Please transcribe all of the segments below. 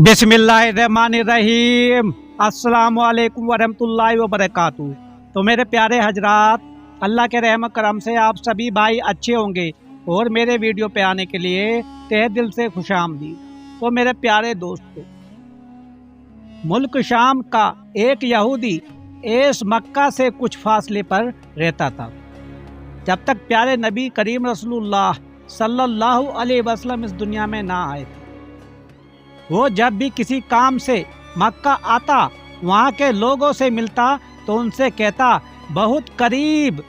बिस्मिल्लाहिर्रहमानिर्रहीम। अस्सलामुअलैकुम वरहमतुल्लाहि वबरकातुहू। तो मेरे प्यारे हजरात, अल्लाह के रहम करम से आप सभी भाई अच्छे होंगे और मेरे वीडियो पे आने के लिए तहे दिल से खुशामदीद। तो मेरे प्यारे दोस्तों, मुल्क शाम का एक यहूदी एस मक्का से कुछ फासले पर रहता था, जब तक प्यारे नबी करीम रसूलुल्लाह सल्लल्लाहु अलैहि वसल्लम इस दुनिया में ना आए थे। वो जब भी किसी काम से मक्का आता, वहाँ के लोगों से मिलता तो उनसे कहता, बहुत करीब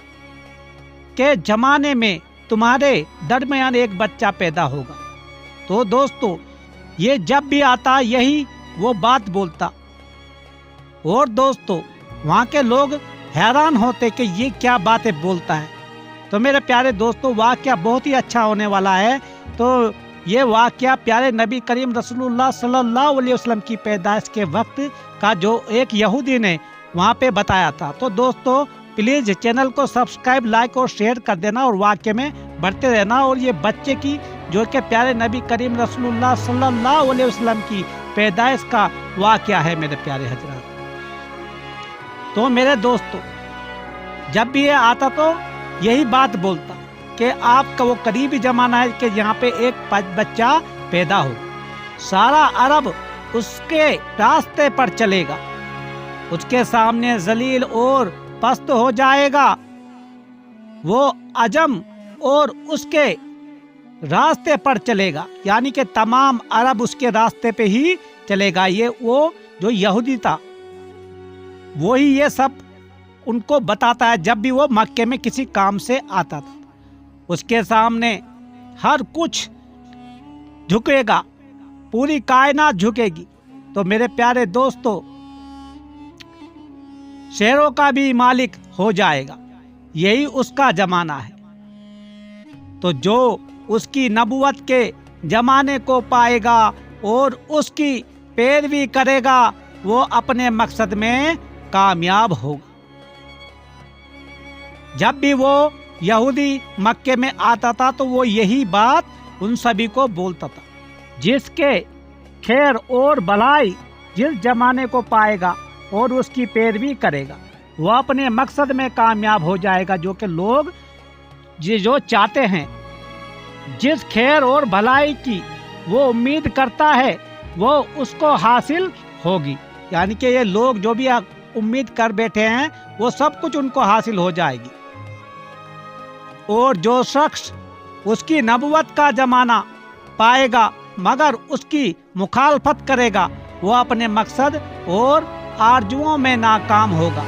के ज़माने में तुम्हारे दरमियान एक बच्चा पैदा होगा। तो दोस्तों, ये जब भी आता यही वो बात बोलता, और दोस्तों वहाँ के लोग हैरान होते कि ये क्या बातें बोलता है। तो मेरे प्यारे दोस्तों, वाक़या बहुत ही अच्छा होने वाला है। तो ये वाक़या प्यारे नबी करीम रसूलुल्लाह सल्लल्लाहु अलैहि वसल्लम की पैदाइश के वक्त का जो एक यहूदी ने वहाँ पे बताया था। तो दोस्तों, प्लीज़ चैनल को सब्सक्राइब, लाइक और शेयर कर देना और वाक़ये में बढ़ते रहना। और ये बच्चे की जो कि प्यारे नबी करीम रसूलुल्लाह सल्लल्लाहु अलैहि वसल्लम की पैदाइश का वाक़या है मेरे प्यारे हजरात। तो मेरे दोस्तों, जब भी ये आता तो यही बात बोलता कि आपका वो करीबी ज़माना है कि यहाँ पे एक बच्चा पैदा हो, सारा अरब उसके रास्ते पर चलेगा, उसके सामने जलील और पस्त हो जाएगा। वो अजम और उसके रास्ते पर चलेगा, यानी कि तमाम अरब उसके रास्ते पे ही चलेगा। ये वो जो यहूदी था वही ये सब उनको बताता है जब भी वो मक्के में किसी काम से आता था। उसके सामने हर कुछ झुकेगा, पूरी कायनात झुकेगी। तो मेरे प्यारे दोस्तों, शेरों का भी मालिक हो जाएगा, यही उसका जमाना है। तो जो उसकी नबुवत के जमाने को पाएगा और उसकी पैरवी करेगा, वो अपने मकसद में कामयाब होगा। जब भी वो यहूदी मक्के में आता था तो वो यही बात उन सभी को बोलता था, जिसके खैर और भलाई जिस जमाने को पाएगा और उसकी पैरवी करेगा, वो अपने मकसद में कामयाब हो जाएगा। जो कि लोग जो चाहते हैं, जिस खैर और भलाई की वो उम्मीद करता है, वो उसको हासिल होगी। यानी कि ये लोग जो भी उम्मीद कर बैठे हैं, वो सब कुछ उनको हासिल हो जाएगी। और जो शख्स उसकी नबुवत का जमाना पाएगा मगर उसकी मुखालफत करेगा, वो अपने मकसद और आरजुओं में नाकाम होगा।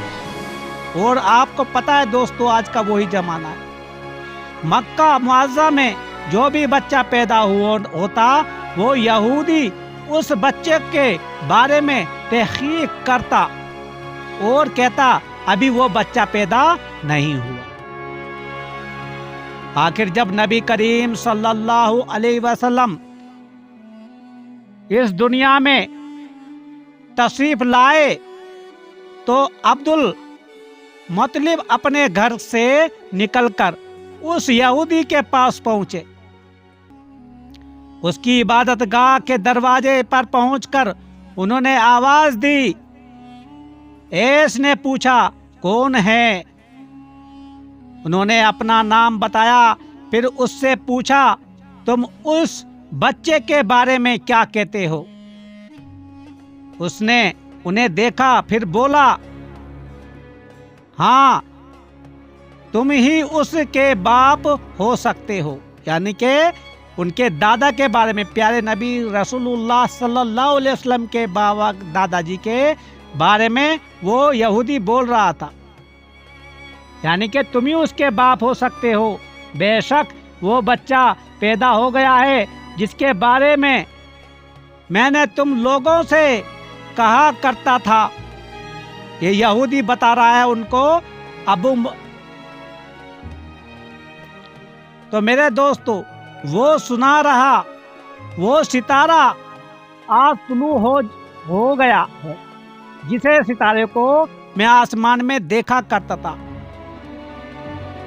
और आपको पता है दोस्तों, आज का वही जमाना है। मक्का मुआज़्ज़ा में जो भी बच्चा पैदा होता, वो यहूदी उस बच्चे के बारे में तहकीक करता और कहता, अभी वो बच्चा पैदा नहीं हुआ। आखिर जब नबी करीम सल्लल्लाहु अलैहि वसल्लम इस दुनिया में तशरीफ लाए तो अब्दुल मुत्तलिब अपने घर से निकलकर उस यहूदी के पास पहुंचे। उसकी इबादतगाह के दरवाजे पर पहुंचकर उन्होंने आवाज दी। एस ने पूछा, कौन है? उन्होंने अपना नाम बताया। फिर उससे पूछा, तुम उस बच्चे के बारे में क्या कहते हो? उसने उन्हें देखा, फिर बोला, हाँ, तुम ही उसके बाप हो सकते हो। यानी कि उनके दादा के बारे में, प्यारे नबी रसूलुल्लाह सल्लल्लाहु अलैहि वसल्लम के बाबा दादाजी के बारे में वो यहूदी बोल रहा था। यानी कि तुम ही उसके बाप हो सकते हो। बेशक वो बच्चा पैदा हो गया है जिसके बारे में मैंने तुम लोगों से कहा करता था। ये यहूदी बता रहा है उनको अबू। तो मेरे दोस्तों, वो सुना रहा, वो सितारा आज तुलू हो गया है, जिसे सितारे को मैं आसमान में देखा करता था।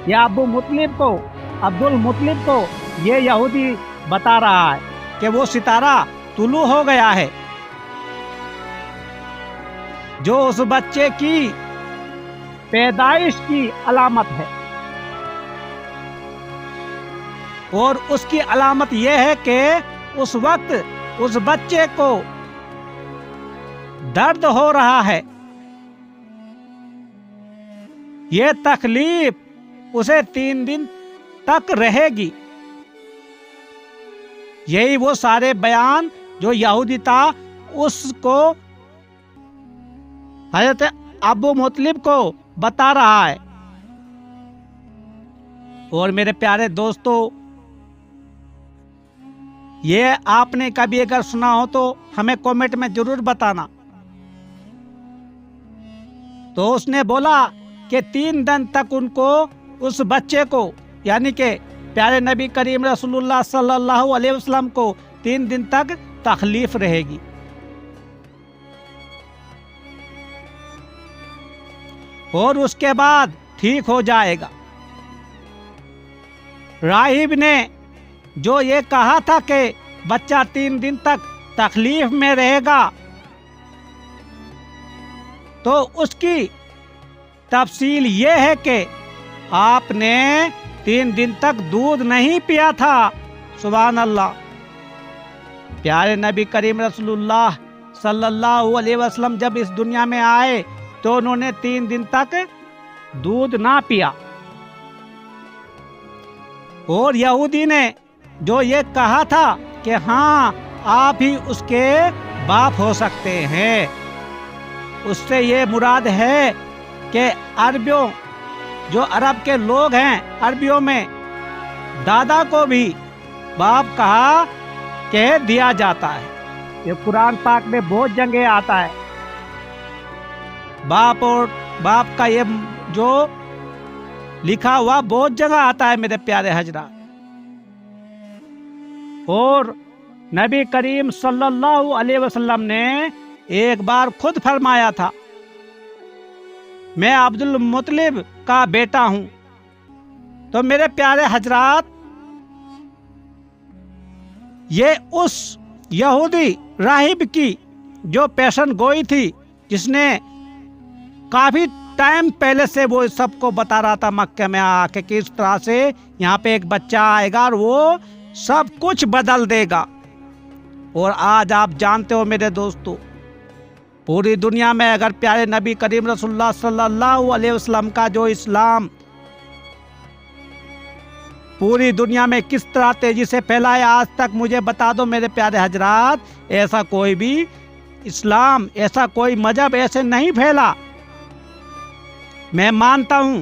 या अब्दुल मुत्तलिब को ये यहूदी बता रहा है कि वो सितारा तुलू हो गया है جو اس بچے کی پیدائش کی علامت ہے، اور اس کی علامت یہ ہے کہ اس وقت اس بچے کو درد ہو رہا ہے، یہ تکلیف اسے 3 دن تک رہے گی۔ یہی وہ سارے بیان جو یہودی تھا اس کو حضرت ابو مطلب کو بتا رہا ہے۔ اور میرے پیارے دوستو، یہ آپ نے کبھی اگر سنا ہو تو ہمیں کامنٹ میں ضرور بتانا۔ تو اس نے بولا کہ 3 دن تک ان کو، اس بچے کو، یعنی کہ پیارے نبی کریم رسول اللہ صلی اللہ علیہ وسلم کو 3 دن تک تکلیف رہے گی۔ اور اس کے بعد ٹھیک ہو جائے گا۔ راہب نے جو یہ کہا تھا کہ بچہ 3 دن تک تکلیف میں رہے گا، تو اس کی تفصیل یہ ہے کہ آپ نے 3 دن تک دودھ نہیں پیا تھا۔ سبحان اللہ۔ پیارے نبی کریم رسول اللہ صلی اللہ علیہ وسلم جب اس دنیا میں آئے تو انہوں نے 3 دن تک دودھ نہ پیا، اور یہودی نے جو یہ کہا تھا کہ ہاں آپ ہی اس کے باپ ہو سکتے ہیں، اس سے یہ مراد ہے کہ عربیوں، جو عرب کے لوگ ہیں، عربیوں میں دادا کو بھی باپ کہا کہ دیا جاتا ہے۔ یہ قرآن پاک میں بہت جگہ آتا ہے۔ باپ اور باپ کا یہ جو لکھا ہوا بہت جگہ آتا ہے میرے پیارے حضرات۔ اور نبی کریم صلی اللہ علیہ وسلم نے ایک بار خود فرمایا تھا، میں عبد المطلب کا بیٹا ہوں۔ تو میرے پیارے حضرات، یہ اس یہودی راہب کی جو پیشن گوئی تھی، جس نے کافی ٹائم پہلے سے وہ سب کو بتا رہا تھا مکہ میں آ کے کس طرح سے یہاں پہ ایک بچہ آئے گا اور وہ سب کچھ بدل دے گا۔ اور آج آپ جانتے ہو میرے دوستو، پوری دنیا میں اگر پیارے نبی کریم رسول اللہ صلی اللہ علیہ وسلم کا جو اسلام پوری دنیا میں کس طرح تیزی سے پھیلا ہے آج تک مجھے بتا دو میرے پیارے حضرات۔ ایسا کوئی بھی اسلام، ایسا کوئی مذہب ایسے نہیں پھیلا۔ میں مانتا ہوں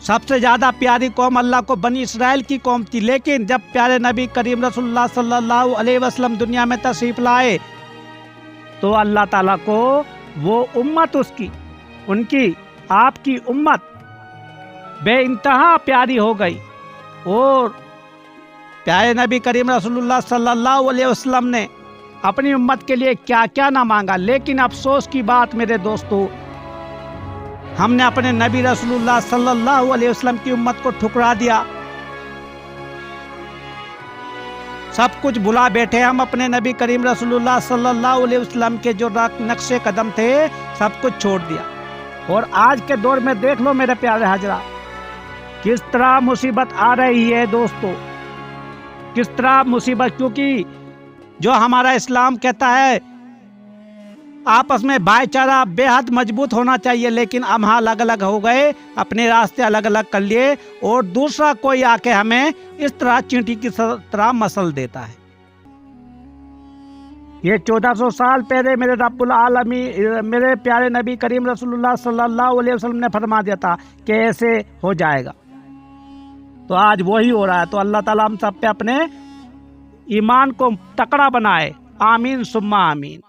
سب سے زیادہ پیاری قوم اللہ کو بنی اسرائیل کی قوم تھی، لیکن جب پیارے نبی کریم رسول اللہ صلی اللہ علیہ وسلم دنیا میں تشریف لائے تو اللہ تعالیٰ کو وہ امت ان کی آپ کی امت بے انتہا پیاری ہو گئی۔ اور پیارے نبی کریم رسول اللہ صلی اللہ علیہ وسلم نے اپنی امت کے لیے کیا کیا نہ مانگا، لیکن افسوس کی بات میرے دوستو، ہم نے اپنے نبی رسول اللہ صلی اللہ علیہ وسلم کی امت کو ٹھکرا دیا۔ سب کچھ بھلا بیٹھے ہم اپنے نبی کریم رسول اللہ صلی اللہ علیہ وسلم کے جو نقش قدم تھے سب کچھ چھوڑ دیا۔ اور آج کے دور میں دیکھ لو میرے پیارے حضرات، کس طرح مصیبت آ رہی ہے دوستو، کس طرح مصیبت، کیونکہ جو ہمارا اسلام کہتا ہے آپس میں بھائی چارہ بے حد مضبوط ہونا چاہیے، لیکن ہم الگ الگ ہو گئے، اپنے راستے الگ الگ کر لیے، اور دوسرا کوئی آ کے ہمیں اس طرح چینٹی کی طرح مسل دیتا ہے۔ یہ 1400 سال پہلے میرے رب العالمین، میرے پیارے نبی کریم رسول اللہ صلی اللہ علیہ وسلم نے فرما دیا تھا کہ ایسے ہو جائے گا، تو آج وہی ہو رہا ہے۔ تو اللہ تعالیٰ ہم سب پہ اپنے ایمان کو تکڑا بنائے، آمین ثم آمین۔